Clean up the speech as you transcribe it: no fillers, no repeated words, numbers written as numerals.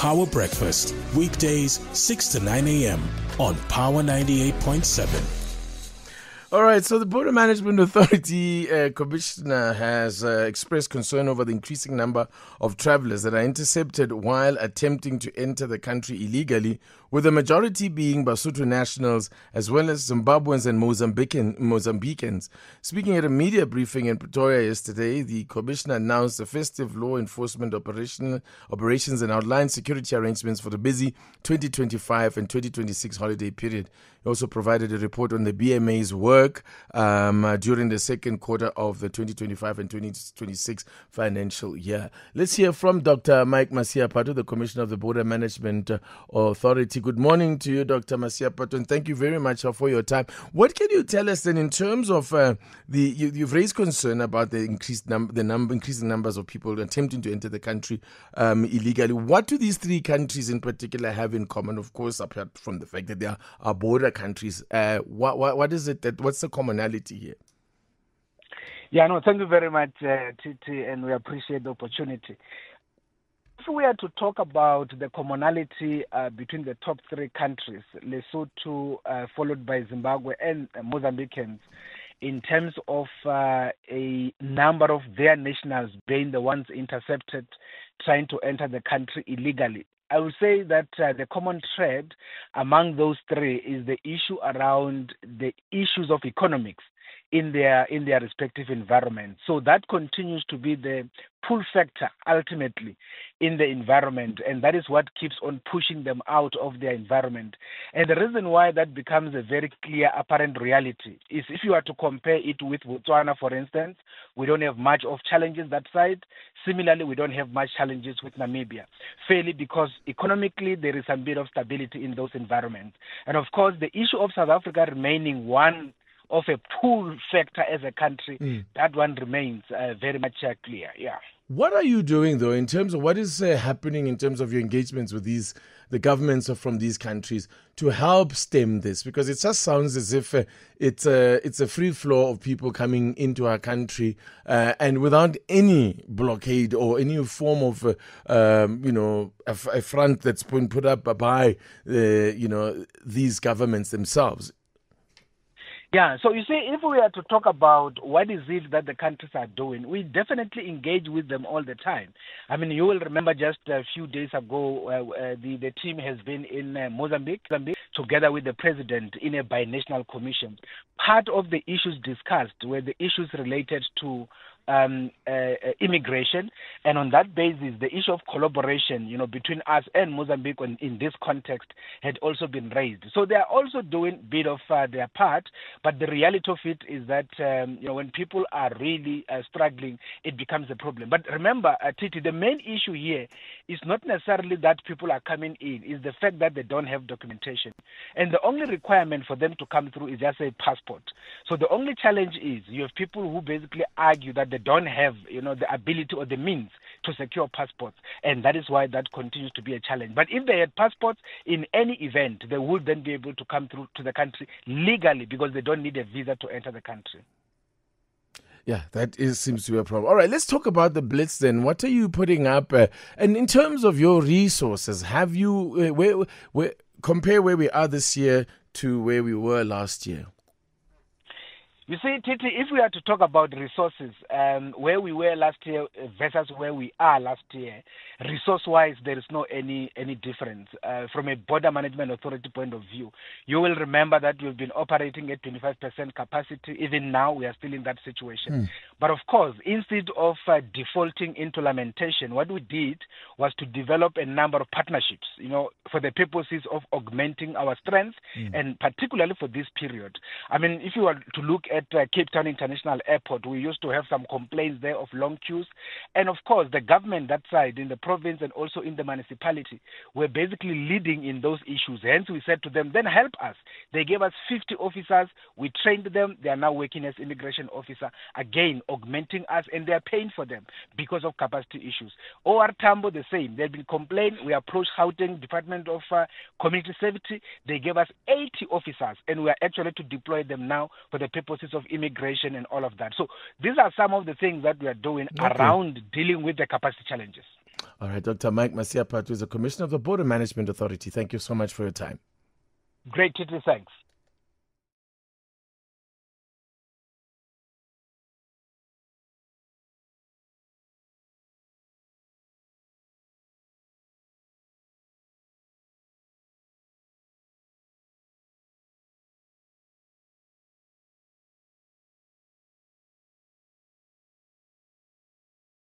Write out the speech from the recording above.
Power Breakfast, weekdays 6 to 9 a.m. on Power 98.7. All right, so the Border Management Authority Commissioner has expressed concern over the increasing number of travelers that are intercepted while attempting to enter the country illegally, with the majority being Basotho nationals as well as Zimbabweans and Mozambicans. Speaking at a media briefing in Pretoria yesterday, the Commissioner announced the festive law enforcement operations and outlined security arrangements for the busy 2025 and 2026 holiday period. He also provided a report on the BMA's work during the second quarter of the 2025 and 2026 financial year. Let's hear from Dr. Mike Masiapato, the Commissioner of the Border Management Authority. Good morning to you, Dr. Masiapato, and thank you very much for your time. What can you tell us then in terms of you've raised concern about the increasing numbers of people attempting to enter the country illegally. What do these three countries in particular have in common? Of course, apart from the fact that they are border countries, what is it what's the commonality here? Yeah, no, thank you very much, Titi, and we appreciate the opportunity. If we are to talk about the commonality between the top three countries, Lesotho, followed by Zimbabwe and Mozambicans, in terms of a number of their nationals being the ones intercepted trying to enter the country illegally, I would say that the common thread among those three is the issue around the issues of economics in their respective environment. So that continues to be the pull factor ultimately in the environment, and that is what keeps on pushing them out of their environment. And the reason why that becomes a very clear, apparent reality is if you are to compare it with Botswana, for instance, we don't have much of challenges that side. Similarly, we don't have much challenges with Namibia, fairly because economically there is a bit of stability in those environments. And of course, the issue of South Africa remaining one of a pull factor as a country, that one remains very much clear. Yeah. What are you doing, though, in terms of what is happening in terms of your engagements with the governments from these countries to help stem this? Because it just sounds as if it's a free flow of people coming into our country and without any blockade or any form of, a front that's been put up by, these governments themselves. Yeah, so you see, if we are to talk about what is it that the countries are doing, we definitely engage with them all the time. I mean, you will remember just a few days ago, the team has been in Mozambique together with the president in a binational commission. Part of the issues discussed were the issues related to immigration, and on that basis, the issue of collaboration, between us and Mozambique in this context had also been raised. So they are also doing a bit of their part, but the reality of it is that when people are really struggling, it becomes a problem. But remember, Titi, the main issue here is not necessarily that people are coming in; is the fact that they don't have documentation, and the only requirement for them to come through is just a passport. So the only challenge is you have people who basically argue that they don't have, the ability or the means to secure passports, and that is why that continues to be a challenge. But if they had passports, in any event, they would then be able to come through to the country legally because they don't need a visa to enter the country. Yeah, seems to be a problem. All right, let's talk about the Blitz then. What are you putting up? And in terms of your resources, have you compare where we are this year to where we were last year? You see, Titi, if we are to talk about resources, where we were last year versus where we are last year, resource-wise, there is no any difference. From a Border Management Authority point of view, you will remember that we've been operating at 25% capacity. Even now, we are still in that situation. But of course, instead of defaulting into lamentation, what we did was to develop a number of partnerships, for the purposes of augmenting our strength, and particularly for this period. I mean, if you were to look at Cape Town International Airport, we used to have some complaints there of long queues. And of course, the government that side in the province and also in the municipality were basically leading in those issues. Hence, we said to them, then help us. They gave us 50 officers. We trained them. They are now working as immigration officer, again, augmenting us, and they are paying for them because of capacity issues. OR Tambo, the same. They've been complaining. We approached Gauteng Department of Community Safety. They gave us 80 officers, and we are actually to deploy them now for the purposes of immigration and all of that. So these are some of the things that we are doing around dealing with the capacity challenges. All right, Dr. Mike Masiapatu is the Commissioner of the Border Management Authority. Thank you so much for your time. Great, Titi. Thanks.